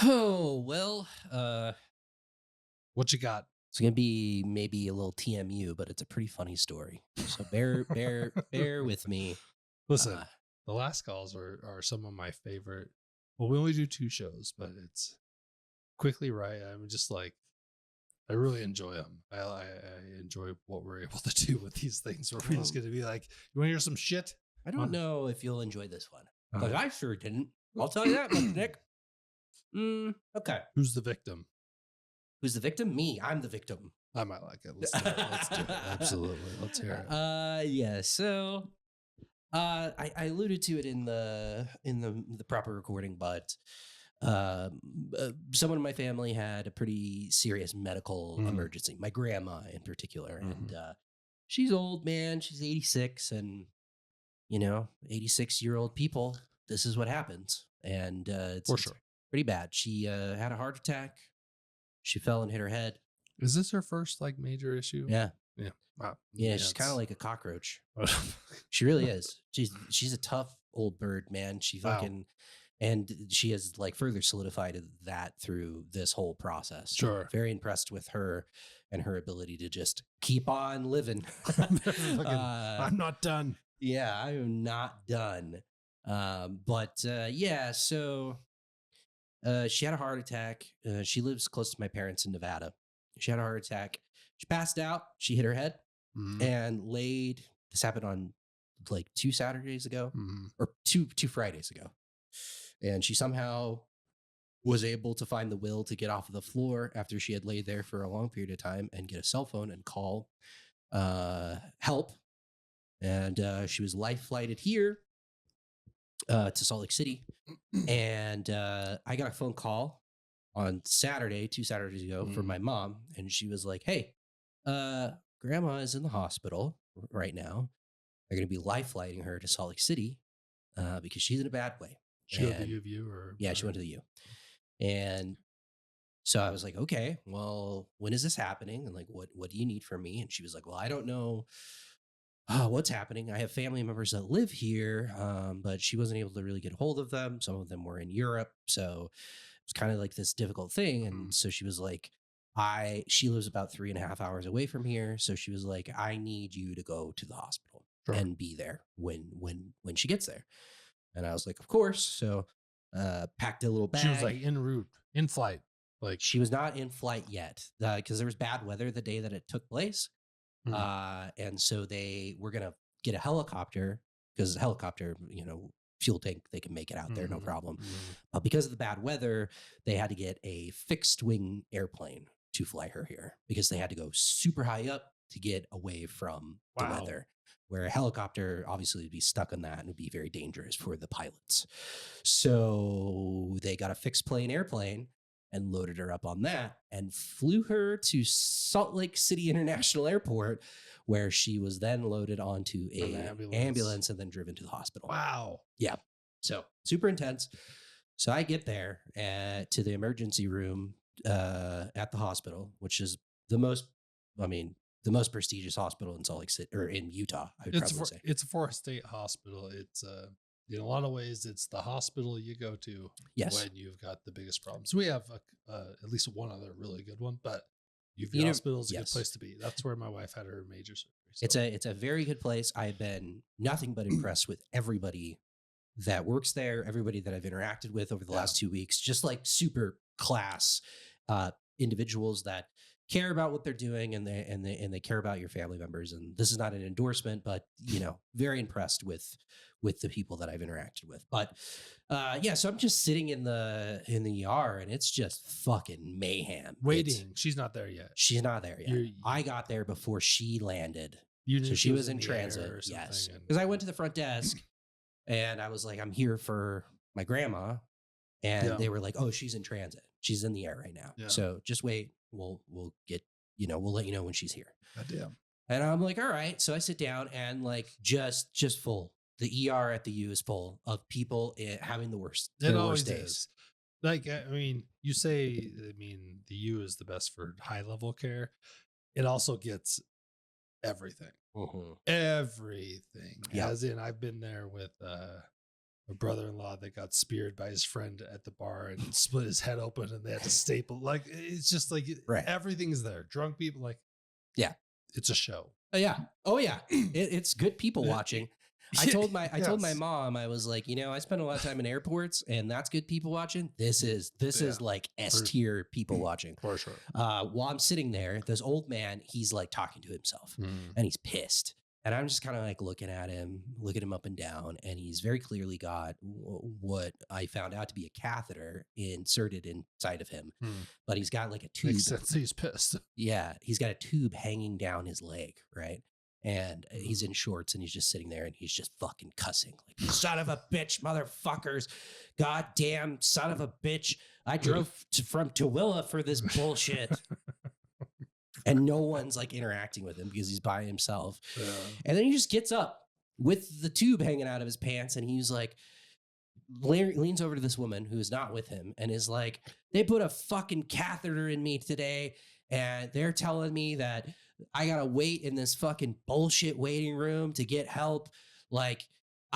Oh, well, What you got? it's gonna be maybe a little TMU, but it's a pretty funny story. So bear with me. Listen, the last calls are some of my favorite. Well, we only do 2 shows, but it's quickly right. I'm just like, I really enjoy them. I enjoy what we're able to do with these things. Where we're just going to be like, you want to hear some shit? I don't know if you'll enjoy this one, Uh, but I sure didn't. I'll tell you that much, Nick. Okay. Who's the victim? Who's the victim? Me. I'm the victim. I might like it. Let's do it. Let's do it. Absolutely. Let's hear it. Yeah. So, I alluded to it in the proper recording, but someone in my family had a pretty serious medical emergency. My grandma, in particular, and she's old, man. She's 86, and 86-year-old people. This is what happens, and it's pretty bad. She had a heart attack. She fell and hit her head. Is this her first like major issue? Yeah. Yeah. Wow. Yeah, she's kind of like a cockroach. She really is. She's a tough old bird, man. She fucking and she has like further solidified that through this whole process. Sure. Very impressed with her and her ability to just keep on living. I'm not done. Yeah, I am not done. Yeah, so she had a heart attack. She lives close to my parents in Nevada. She had a heart attack. She passed out. She hit her head and laid. This happened on like 2 Saturdays ago or two Fridays ago. And she somehow was able to find the will to get off of the floor after she had laid there for a long period of time and get a cell phone and call help. And she was life flighted here to Salt Lake City. And I got a phone call on Saturday, 2 Saturdays ago, from my mom. And she was like, hey, grandma is in the hospital right now. They're going to be life flighting her to Salt Lake City because she's in a bad way. She went to the U or? Yeah, she went to the U. And so I was like, okay, well, when is this happening? And like, what do you need from me? And she was like, well, I don't know what's happening. I have family members that live here, but she wasn't able to really get a hold of them. Some of them were in Europe. So it was kind of like this difficult thing. And so she was like, she lives about 3.5 hours away from here. So she was like, I need you to go to the hospital and be there when she gets there. And I was like, of course. So packed a little bag. She was like en route, in flight. Like she was not in flight yet because there was bad weather the day that it took place. And so they were going to get a helicopter because helicopter, fuel tank, they can make it out there, no problem. But because of the bad weather, they had to get a fixed wing airplane to fly her here because they had to go super high up to get away from the weather, where a helicopter obviously would be stuck on that and would be very dangerous for the pilots. So they got a fixed plane airplane and loaded her up on that and flew her to Salt Lake City International Airport, where she was then loaded onto an ambulance and then driven to the hospital. Wow. Yeah. So super intense. So I get there to the emergency room at the hospital, which is the most prestigious hospital in Salt Lake City or in Utah. I would probably say it's a four-state hospital. It's in a lot of ways, it's the hospital you go to when you've got the biggest problems. We have at least one other really good one, but UV Hospital is a good place to be. That's where my wife had her major surgery. So. It's a very good place. I've been nothing but impressed with everybody that works there, everybody that I've interacted with over the last 2 weeks. Just like super class individuals that care about what they're doing and they care about your family members. And this is not an endorsement, but very impressed with the people that I've interacted with. But so I'm just sitting in the ER and it's just fucking mayhem. Waiting. She's not there yet. She's not there yet. I got there before she landed. So she was in transit. Yes. Because I went to the front desk and I was like, I'm here for my grandma. And they were like, oh, she's in transit. She's in the air right now. Yeah. So just wait. We'll get, we'll let you know when she's here. Goddamn. And I'm like, all right. So I sit down and like just full. The ER at the U is full of people having the worst. It always is. Like, I mean, you say, the U is the best for high level care. It also gets everything. Everything. Yep. As in, I've been there with a brother-in-law that got speared by his friend at the bar and split his head open, and they had to staple. Like, it's just like Right. everything's there. Drunk people, like, Yeah. it's a show. Oh yeah. It's good people watching. I told my Yes. mom, I was like, I spend a lot of time in airports, and that's good people watching. This is like S tier people watching. For sure. While I'm sitting there, this old man, he's like talking to himself, and he's pissed. And I'm just kind of like looking at him up and down, and he's very clearly got what I found out to be a catheter inserted inside of him. But he's got like a tube. Makes sense. He's pissed. Yeah, he's got a tube hanging down his leg, right? And he's in shorts, and he's just sitting there, and he's just fucking cussing like, son of a bitch, motherfuckers, goddamn son of a bitch. I drove from Tooele for this bullshit. And no one's like interacting with him because he's by himself. Yeah. And then he just gets up with the tube hanging out of his pants, and he's like, leans over to this woman who is not with him and is like, they put a fucking catheter in me today, and they're telling me that I gotta wait in this fucking bullshit waiting room to get help. Like,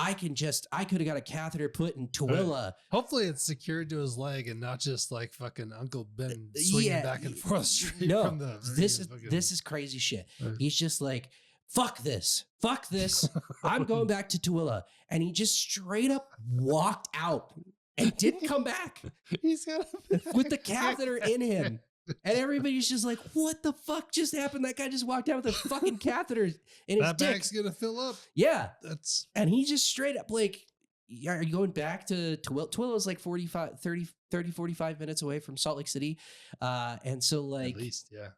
I could have got a catheter put in Tooele. Hopefully it's secured to his leg and not just like fucking Uncle Ben swinging back and forth straight from the. This is crazy shit. He's just like, fuck this. I'm going back to Tooele. And he just straight up walked out and didn't come back. He's got with the catheter in him. And everybody's just like, what the fuck just happened? That guy just walked out with a fucking catheter in his that dick. bag's gonna fill up. Yeah. And he just straight up like, are you going back to Tooele? Tooele is like 45 minutes away from Salt Lake City. And so like, at least, yeah.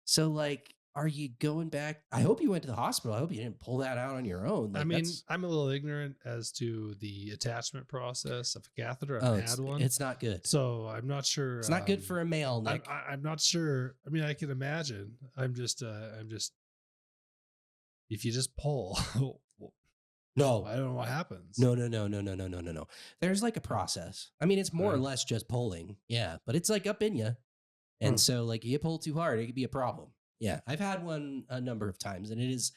So like, are you going back? I hope you went to the hospital. I hope you didn't pull that out on your own. Like, I mean, I'm a little ignorant as to the attachment process of a catheter. I've had one. It's not good. So I'm not sure. It's not good for a male, Nick. I'm not sure. I mean, I can imagine. I'm just, if you just pull. No, I don't know what happens. No. There's like a process. I mean, it's more or less just pulling. Yeah. But it's like up in you. And so like you pull too hard, it could be a problem. Yeah, I've had one a number of times, and it is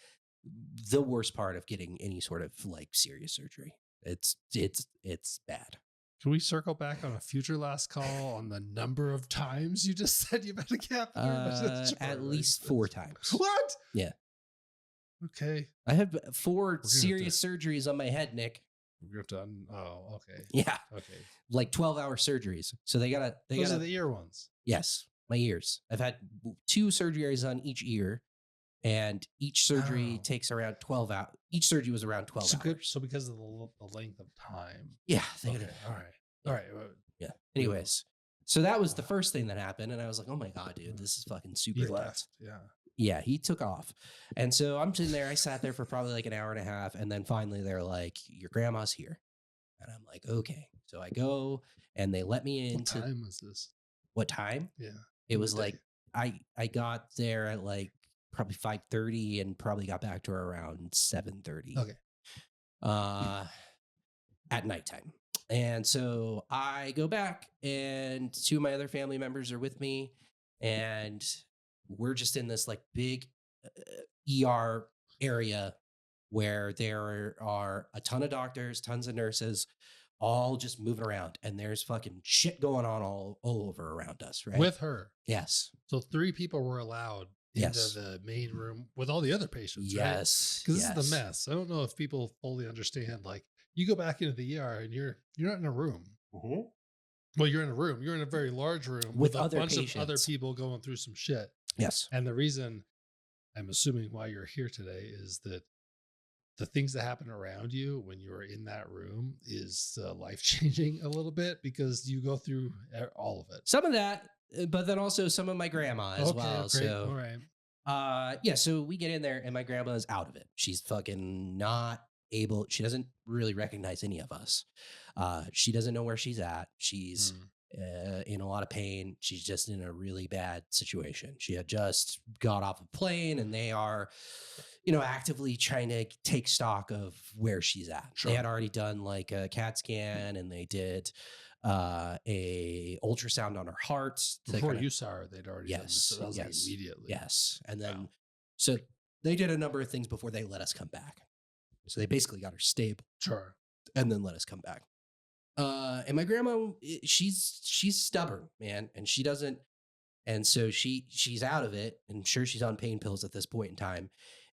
the worst part of getting any sort of like serious surgery. It's bad. Can we circle back on a future last call on the number of times you just said you've had a catheter? At least 4 times. What? Yeah. Okay. I have 4 serious surgeries on my head, Nick. We're done. Oh, okay. Yeah. Okay. Like 12-hour surgeries. So they gotta. Those are the ear ones. Yes. My ears. I've had 2 surgeries on each ear, and each surgery takes around 12 hours. Each surgery was around 12 hours. Good. So because of the length of time. Yeah. All right. Yeah. Anyways, so that was the first thing that happened, and I was like, oh my God, dude, this is fucking super intense. Left. Yeah. Yeah, he took off. And so I'm sitting there. I sat there for probably like an hour and a half, and then finally they're like, your grandma's here. And I'm like, okay. So I go, and they let me into. What time was this? What time? Yeah. It was like I got there at like probably 5:30 and probably got back to her around 7:30. Okay. At nighttime. And so I go back, and 2 of my other family members are with me, and we're just in this like big ER area where there are a ton of doctors, tons of nurses, all just moving around, and there's fucking shit going on all over around us, right? With her. Yes. So 3 people were allowed into the main room with all the other patients, yes. Right? Because this is the mess. I don't know if people fully understand. Like, you go back into the ER and you're not in a room. Mm-hmm. Well, you're in a room. You're in a very large room with a other bunch patients. Of other people going through some shit. Yes. And the reason I'm assuming why you're here today is that the things that happen around you when you're in that room is life-changing a little bit, because you go through all of it. Some of that, but then also some of my grandma as well. Great. So, all right. So we get in there, and my grandma is out of it. She's fucking not able. She doesn't really recognize any of us. She doesn't know where she's at. She's in a lot of pain. She's just in a really bad situation. She had just got off a plane, and they are, actively trying to take stock of where she's at. Sure. They had already done like a CAT scan, and they did a ultrasound on her heart. Before you saw her, they'd already done this. So that was like immediately. Yes. And then, so they did a number of things before they let us come back. So they basically got her stable. Sure. and then let us come back. And my grandma, she's stubborn, man, and she doesn't. And so she's out of it, and I'm sure she's on pain pills at this point in time.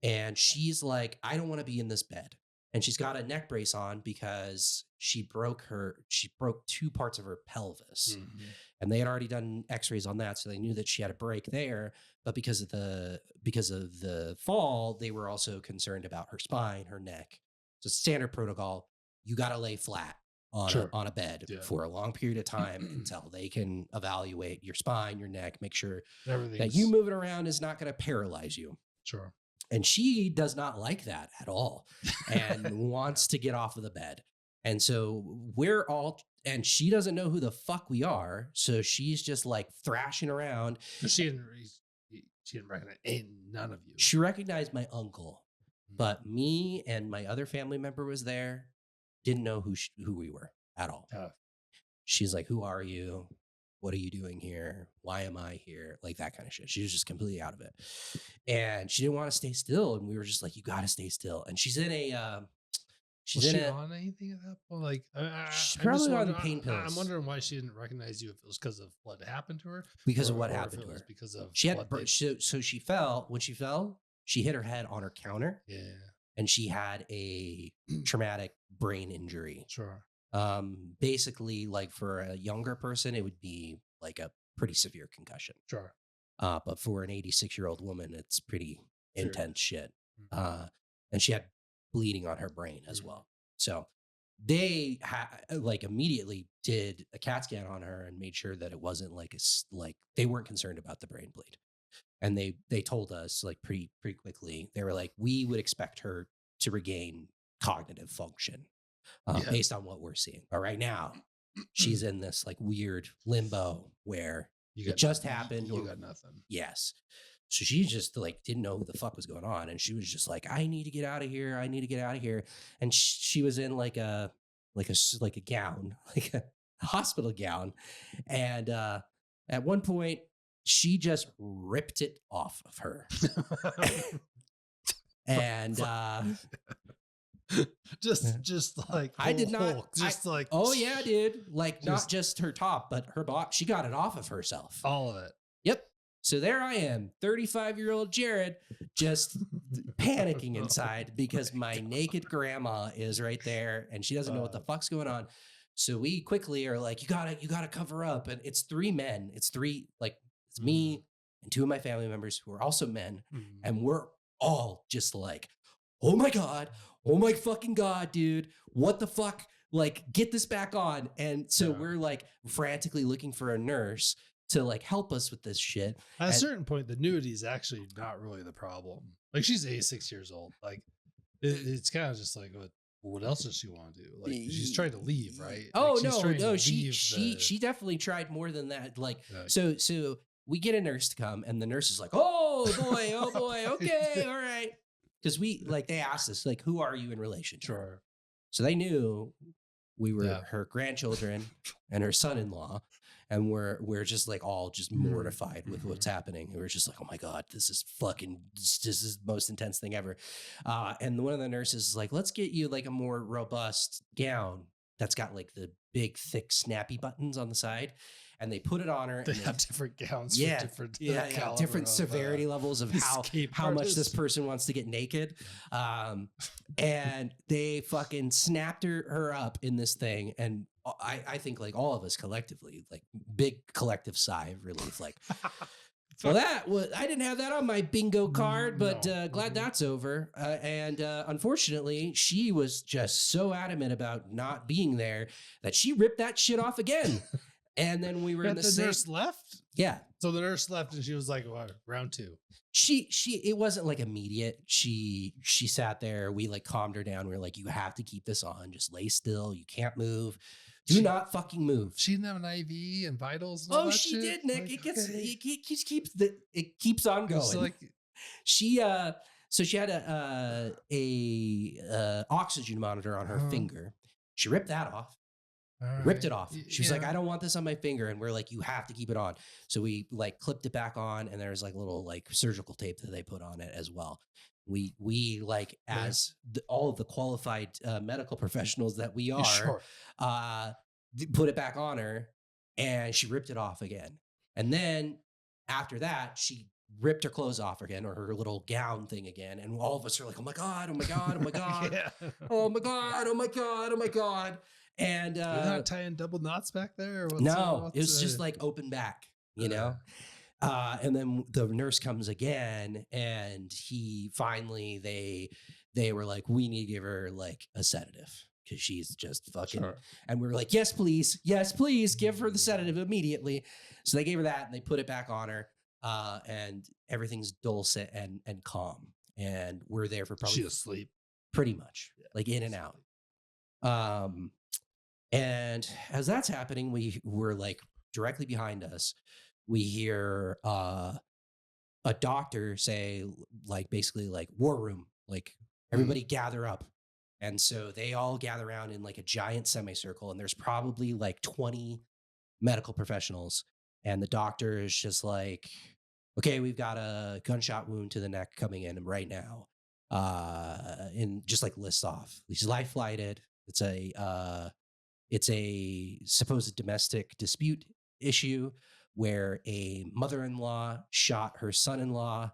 And she's like, I don't want to be in this bed. And she's got a neck brace on because she broke 2 parts of her pelvis. Mhm. And they had already done x-rays on that, so they knew that she had a break there. But because of the fall, they were also concerned about her spine, her neck. So standard protocol, you got to lay flat on Sure. on a bed Yeah. for a long period of time until they can evaluate your spine, your neck, make sure that Everything's you moving around is not going to paralyze you. sure. And she does not like that at all and wants to get off of the bed. And so we're all, and she doesn't know who the fuck we are. So she's just like thrashing around. She didn't recognize none of you. She recognized my uncle, Mhm. but me and my other family member was there, didn't know who we were at all. Tough. She's like, who are you? What are you doing here? Why am I here? Like that kind of shit. She was just completely out of it. And she didn't want to stay still. And we were just like, you got to stay still. And she's in a, Was she on anything at that point? Like, she's I'm probably just on wondering- pain pills. I'm wondering why she didn't recognize you. If it was because of what happened to her, because of or- what or if happened it to was her. Because of She had, what they- so she fell. When she fell, she hit her head on her counter yeah, and she had a traumatic brain injury. sure. Basically, like for a younger person, it would be like a pretty severe concussion. Sure. But for an 86-year-old woman, it's pretty Serious. intense shit. Mhm. And she had bleeding on her brain as Mhm. well. So they like immediately did a CAT scan on her and made sure that it wasn't like like they weren't concerned about the brain bleed. And they told us like pretty quickly, they were like, we would expect her to regain cognitive function Yeah. based on what we're seeing. But right now, she's in this like weird limbo where You it got just nothing. happened. You or- got nothing. Yes. So she just like didn't know who the fuck was going on. And she was just like, I need to get out of here. I need to get out of here. And she was in like a gown, like a hospital gown. And at one point, she just ripped it off of her. And just like I did not- Hulk, just like oh yeah, dude. Like not Just- just her top, but her bottom. She got it off of herself. all of it. Yep. So there I am, 35-year-old Jared, just panicking inside because my naked grandma is right there and she doesn't know what the fuck's going on. So we quickly are like, you gotta cover up. And it's 3 men. It's me and 2 of my family members who are also men. Mhm. And we're all just like, oh my God, oh my fucking God, dude. What the fuck? Like, get this back on. And so Yeah. we're like frantically looking for a nurse to like help us with this shit. At a And- certain point, the nudity is actually not really the problem. Like she's 86 years old. Like it's kind of just like what else does she want to do? Like she's trying to leave, right? Oh Like, she's trying to no, she leave she definitely tried more than that. Like Yeah. so we get a nurse to come and the nurse is like, oh boy, okay, all right. Because they asked us, like, who are you in relation to? Sure. So they knew we were Yeah. her grandchildren and her son-in-law. And we're just like all just mortified with what's happening. And we're just like, oh my God, this is the most intense thing ever. And one of the nurses is like, let's get you like a more robust gown that's got like the big, thick, snappy buttons on the side. And they put it on her. They and have different gowns yeah, for different different caliber of, severity levels of escape how much this artists. person wants to get naked. And they fucking snapped her up in this thing. And I think like all of us collectively, like big collective sigh of relief. Like, well, I didn't have that on my bingo card, but No. glad that's over. And unfortunately, she was just so adamant about not being there that she ripped that shit off again. And then we were in But the the same. nurse left. Yeah. So the nurse left, and she was like, "What? Round 2." It wasn't like immediate. She sat there. We like calmed her down. We were like, you have to keep this on. Just lay still. You can't move. Do not fucking move. She didn't have an IV and vitals. And all Oh, that she shit? did, Nick. Like, It gets okay. it keeps on going. It's like She so she had a oxygen monitor on her Uh-huh. finger. She ripped that off. all Ripped right. it off. She was like, I don't want this on my finger. And we're like, you have to keep it on. So we like clipped it back on and there's like little like surgical tape that they put on it as well. We like as all of the qualified medical professionals that we are, Sure. put it back on her, and she ripped it off again. And then after that, she ripped her clothes off again, or her little gown thing again. And all of us are like, "Oh my god! Oh my god! Oh my god! Yeah. Oh my god! Oh my god! Oh my god!" And They're not tying double knots back there. Or what's, no, it was just like open back, you know. And then the nurse comes again, and he finally they were like, "We need to give her like a sedative because she's just fucking." Sure. And we were like, yes, please, give her the sedative immediately. So they gave her that, and they put it back on her, and everything's dulcet and calm. And we're there for probably She's asleep. pretty much, like in and out. And as that's happening, we were like directly behind us. We hear a doctor say, like, basically, like, war room, like, everybody gather up. And so they all gather around in like a giant semicircle, and there's probably like 20 medical professionals. And the doctor is just like, okay, we've got a gunshot wound to the neck coming in right now. And just like lists off. He's life flighted. It's a supposed domestic dispute issue where a mother-in-law shot her son-in-law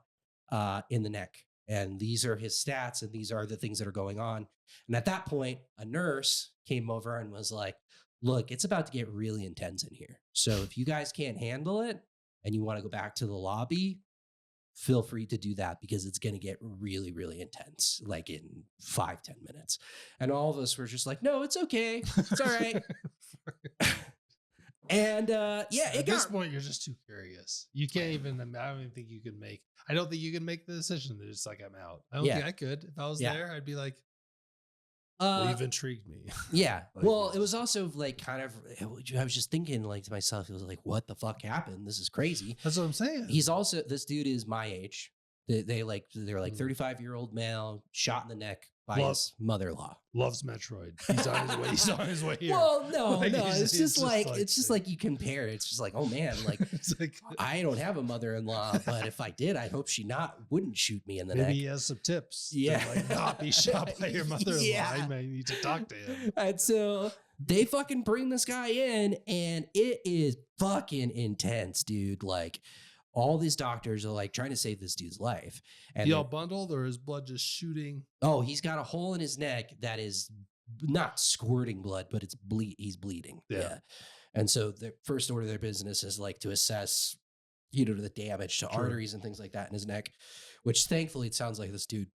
in the neck. And these are his stats, and these are the things that are going on. And at that point, a nurse came over and was like, look, it's about to get really intense in here. So if you guys can't handle it and you want to go back to the lobby, feel free to do that, because it's going to get really, really intense, like in 5-10 minutes. And all of us were just like, no, it's okay. It's all right. And yeah, at this point, you're just too curious. You can't even. I don't even think you can make. I don't think you can make the decision that it's like I'm out. I don't think I could. If I was there, I'd be like, well, you've intrigued me. Yeah. Like, well, it was also like kind of. I was just thinking like to myself, it was like, what the fuck happened? This is crazy. That's what I'm saying. He's also, this dude is my age. They're like 35-year-old male shot in the neck by his mother-in-law. Loves Metroid. He's on his way. He's on his way here. Well, no, Like, no. he's- It's he's just like like- it's just like you compare. It's just like, oh man, like It's like I don't have a mother-in-law, but if I did, I hope she wouldn't shoot me in the maybe neck. he has some tips. to, Yeah. like not be shot by your mother-in-law. Yeah. I may need to talk to him. And so they fucking bring this guy in, and it is fucking intense, dude. Like all these doctors are like trying to save this dude's life. And He all bundled, or his blood just shooting? oh, he's got a hole in his neck that is not squirting blood, but he's bleeding. Yeah. And so the first order of their business is like to assess, the damage to arteries and things like that in his neck, which thankfully it sounds like this dude,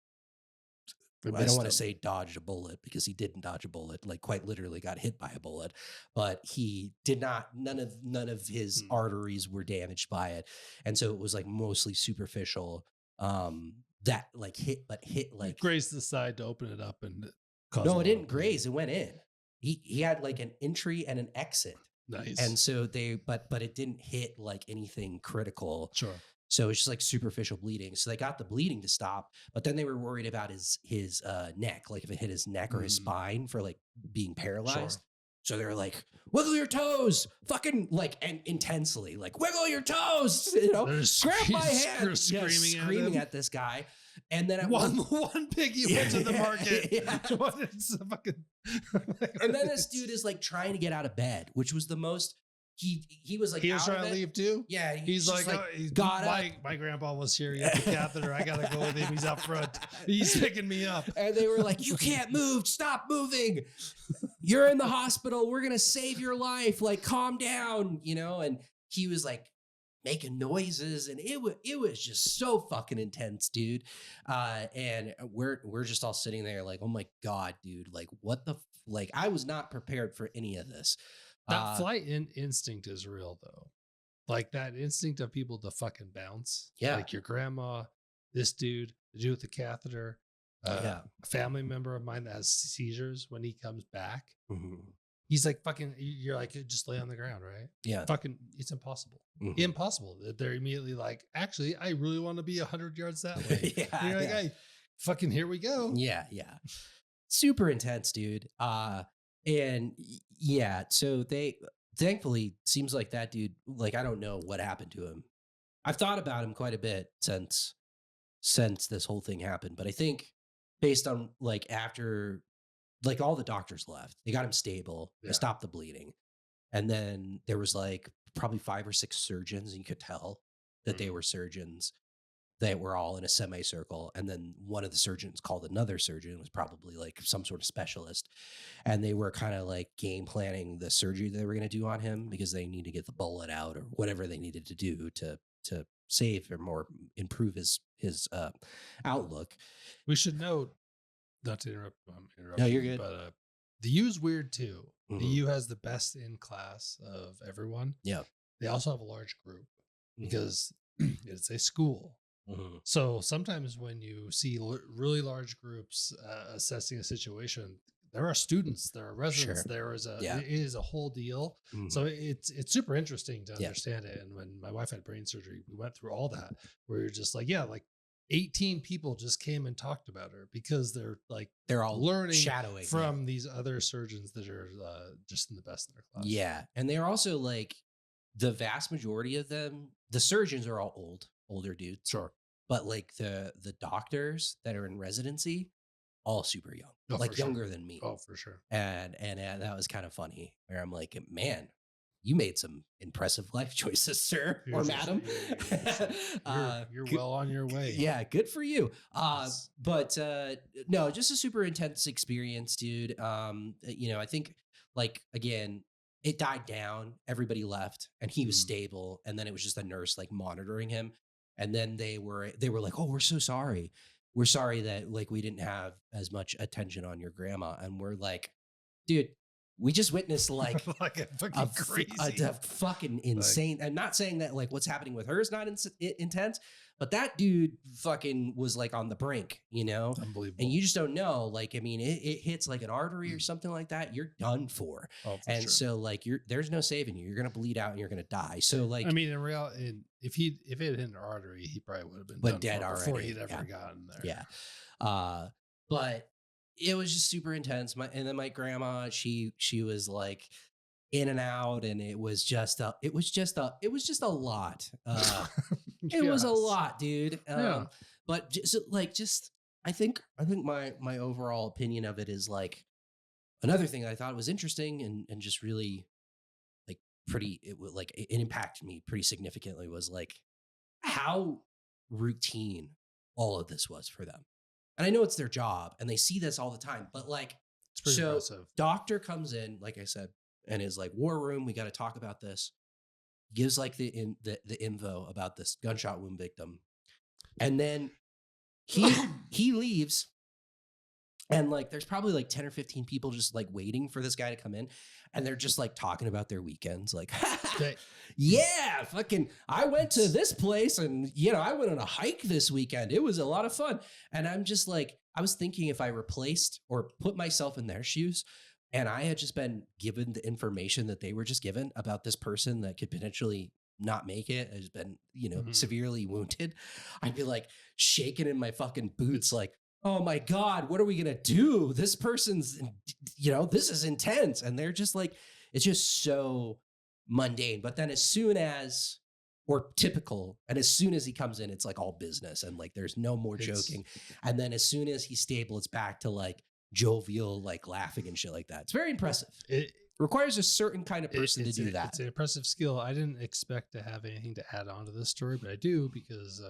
I don't want to say dodged a bullet, because he didn't dodge a bullet, like quite literally got hit by a bullet, but he did not, none of his arteries were damaged by it. And so it was like mostly superficial, that like hit like grazed the side to open it up and no, it didn't graze. It went in. He had like an entry and an exit. Nice. And so but it didn't hit like anything critical. Sure. So it's just like superficial bleeding. So they got the bleeding to stop, but then they were worried about his neck, like if it hit his neck or his spine for like being paralyzed. Sure. So they were like, wiggle your toes, fucking like, and intensely, like wiggle your toes, grab my hand, screaming at this guy. And then at one piggy went to the market. Yeah. It's a fucking And then this dude is like trying to get out of bed, which was the most. He was like, he was out of trying to it. leave too. Yeah, he's like, got up. My grandpa was here. He got the catheter. I gotta go with him. He's up front. He's picking me up. And they were like, you can't move. Stop moving. You're in the hospital. We're gonna save your life. Like, calm down, And he was like making noises, and it was just so fucking intense, dude. And we're just all sitting there like, oh my god, dude, like what the like I was not prepared for any of this. That flight instinct is real though. Like that instinct of people to fucking bounce. Yeah. Like your grandma, this dude, the dude with the catheter, a family member of mine that has seizures. When he comes back, he's like, fucking, you're like, just lay on the ground, right? Yeah. Fucking, it's impossible. Impossible. They're immediately like, actually, I really want to be 100 yards that way. And you're like, hey, fucking, here we go. Yeah. Yeah. Super intense, dude. And yeah, so they thankfully seems like that dude, like, I don't know what happened to him. I've thought about him quite a bit since since this whole thing happened. But I think based on like after like all the doctors left, they got him stable, they Yeah. stopped the bleeding. And then there was like probably 5 or 6 surgeons, and you could tell that they Mhm. were surgeons that were all in a semicircle. And then one of the surgeons called another surgeon, was probably like some sort of specialist. And they were kind of like game planning the surgery they were going to do on him because they need to get the bullet out or whatever they needed to do to save him or improve his outlook. We should note, not to No, interrupt you're you, good. but the U is weird too. The Mhm. U has the best in class of everyone. Yeah. They also have a large group Mhm. because it's a school. Mhm. So sometimes when you see really large groups assessing a situation, there are students, there are residents, Sure. there is Yeah. it is a whole deal. Mhm. So it's super interesting to Yeah. understand it. And when my wife had brain surgery, we went through all that where you're just like, yeah, like 18 people just came and talked about her because they're like They're all learning shadowing from these other surgeons that are just in the best in their class. Yeah. And they're also like the vast majority of them, the surgeons are all older dudes. Sure. But like the doctors that are in residency, all super young, Oh, like for sure. younger than me. Oh, for sure. And that was kind of funny. Where I'm like, man, you made some impressive life choices, sir or madam. You're well on your way. Yeah, good for you. Yes. But no, just a super intense experience, dude. I think like again, it died down, everybody left, and he was Mhm. stable, and then it was just a nurse like monitoring him. And then they were like, "Oh, we're so sorry. We're sorry that like we didn't have as much attention on your grandma." And we're like, dude, we just witnessed like like a fucking crazy. a fucking insane. I'm not saying that like what's happening with her is not intense, but that dude fucking was like on the brink, Unbelievable. and you just don't know. Like, I mean, it hits like an artery or something like that, you're done for. Oh, for And sure. so like there's no saving you. You're gonna bleed out and you're gonna die. So like, I mean, in reality, if it had hit an artery, he probably would have been But done dead for before already, he'd ever yeah. gotten there. yeah. But it was just super intense. And then my grandma, she was like in and out, and it was just a lot. It was a Yes. lot, dude. Yeah. But just I think my overall opinion of it is like another thing I thought was interesting and just really like it impacted me pretty significantly was like how routine all of this was for them. And I know it's their job and they see this all the time, but like, It's pretty so impressive. doctor comes in, like I said, and is like, war room, we got to talk about this. Gives like the info about this gunshot wound victim. And then he leaves, and like there's probably like 10 or 15 people just like waiting for this guy to come in, and they're just like talking about their weekends, like yeah, fucking I went to this place, and I went on a hike this weekend, it was a lot of fun. And I'm just like, I was thinking if I replaced or put myself in their shoes, and I had just been given the information that they were just given about this person that could potentially not make it, has been Mhm. severely wounded, I'd be like shaking in my fucking boots, like, oh my God, what are we going to do? This person's, this is intense. And they're just like, it's just so mundane. But then or typical, and as soon as he comes in, it's like all business and like there's no more joking. And then as soon as he's stable, it's back to like jovial, like laughing and shit like that. It's very impressive. It requires a certain kind of person to do that. It's an impressive skill. I didn't expect to have anything to add on to this story, but I do because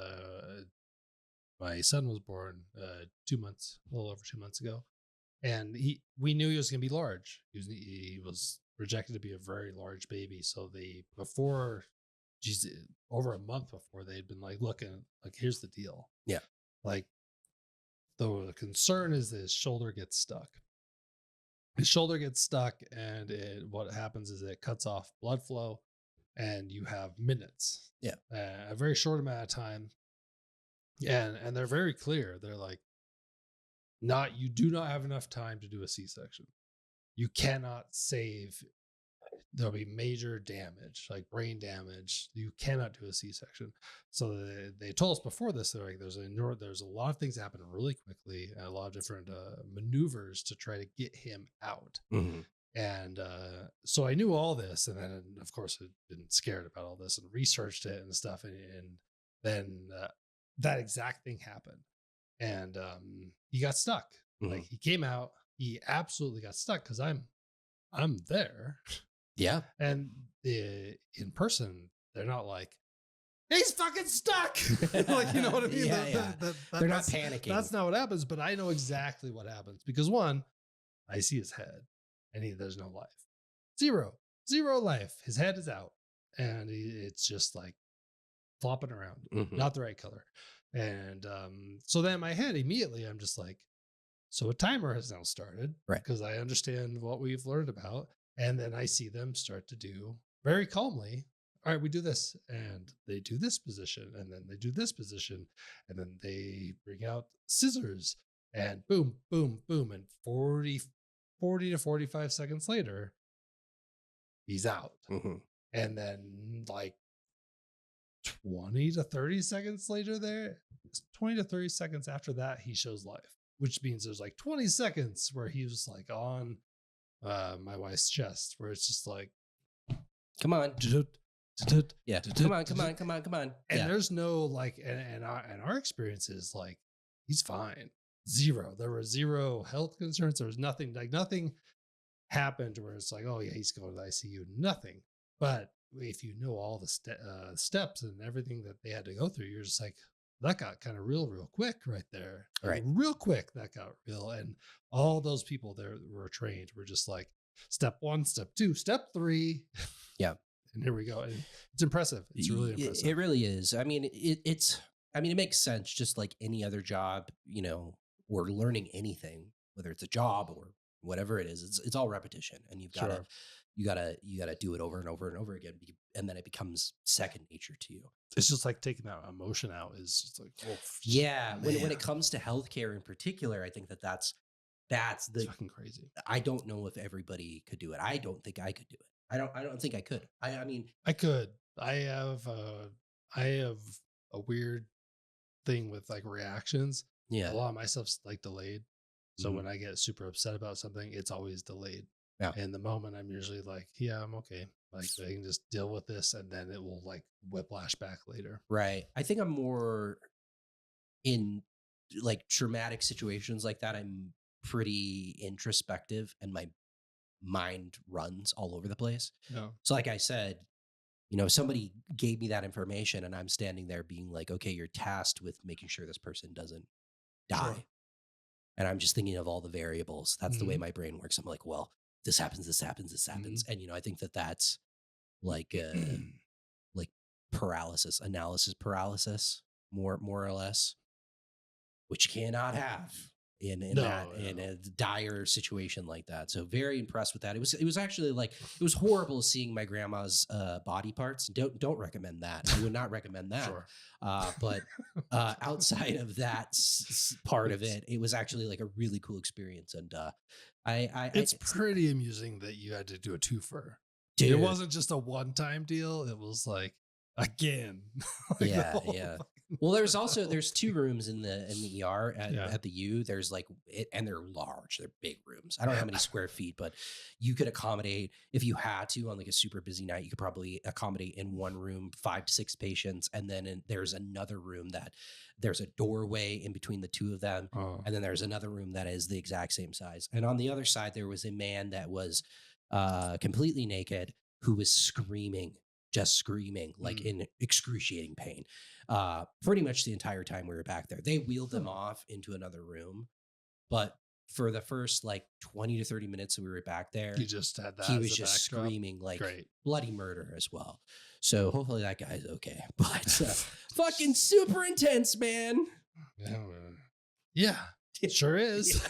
my son was born a little over 2 months ago, and we knew he was going to be large. He was projected to be a very large baby. So over a month before, they'd been like, looking, like, here's the deal. Yeah. Like, the concern is that his shoulder gets stuck. His shoulder gets stuck, and what happens is it cuts off blood flow, and you have minutes. Yeah. A very short amount of time. And they're very clear. They're like, you do not have enough time to do a C-section. You cannot save. There'll be major damage, like brain damage. You cannot do a C-section. So they told us before this, they're like, there's a lot of things that happen really quickly, and a lot of different maneuvers to try to get him out. Mm-hmm. And so I knew all this, and then of course I'd been scared about all this and researched it and stuff. And then that exact thing happened. And he got stuck. Like he came out, he absolutely got stuck because I'm there. Yeah. And in person, they're not like, he's fucking stuck. Like, you know what I mean? They're not panicking. That's not what happens, but I know exactly what happens because one, I see his head and there's no life. Zero life. His head is out and it's just like flopping around, not the right color. And so then in my head, immediately, I'm just like, so a timer has now started, right? Because I understand what we've learned about. And then I see them start to do very calmly. All right, we do this, and they do this position, and then they do this position, and then they bring out scissors, and boom, boom, boom, and 40 to 45 seconds later, he's out. And then like 20 to 30 seconds later 20 to 30 seconds after that, he shows life, which means there's like 20 seconds where he was like on my wife's chest, where it's just like, come on. Yeah. Come on. And there's no like, and our experience is like, he's fine. Zero. There were zero health concerns. There was nothing, like nothing happened where it's like, oh yeah, he's going to the ICU. Nothing. But if you know all the steps and everything that they had to go through, you're just like, that got kind of real quick right there. Right. Real quick, that got real. And all those people there were trained. Were just like, step 1, step 2, step 3. Yeah. And here we go. And it's impressive. It's really impressive. It really is. I mean, it makes sense, just like any other job, you know, or learning anything, whether it's a job or whatever it is, it's all repetition, and you gotta do it over and over and over again, and then it becomes second nature to you. It's just like taking that emotion out is just like, oh yeah. When it comes to healthcare in particular, I think that's the fucking crazy. I don't know if everybody could do it. I don't think I could do it. I don't think I could. I mean, I could. I have a weird thing with like reactions. Yeah. A lot of my stuff's like delayed. So when I get super upset about something, it's always delayed. Yeah. And the moment I'm usually like, yeah, I'm okay. Like I can just deal with this, and then it will like whiplash back later. Right. I think I'm more in like traumatic situations like that. I'm pretty introspective, and my mind runs all over the place. Yeah. So like I said, you know, somebody gave me that information and I'm standing there being like, okay, you're tasked with making sure this person doesn't die. Sure. And I'm just thinking of all the variables. That's the way my brain works. I'm like, well, this happens. And, you know, I think that's like, like analysis paralysis, more or less, which you cannot have in a dire situation like that. So very impressed with that. It was actually like, it was horrible seeing my grandma's body parts. Don't recommend that. I would not recommend that. Sure. But outside of that part of it, it was actually like a really cool experience. And it's pretty amusing that you had to do a twofer. Dude. It wasn't just a one-time deal. It was like, again. Like yeah. Well, there's 2 rooms in the ER at the U. There's like and they're large. They're big rooms. I don't know how many square feet, but you could accommodate, if you had to on like a super busy night, you could probably accommodate in one room 5 to 6 patients, and then there's another room that there's a doorway in between the 2 of them, and then there's another room that is the exact same size. And on the other side, there was a man that was completely naked who was screaming like in excruciating pain pretty much the entire time we were back there. They wheeled them off into another room, but for the first like 20 to 30 minutes that we were back there, you just had that. He was just screaming like bloody murder as well. So hopefully that guy's okay. But fucking super intense, man. Yeah, it sure is.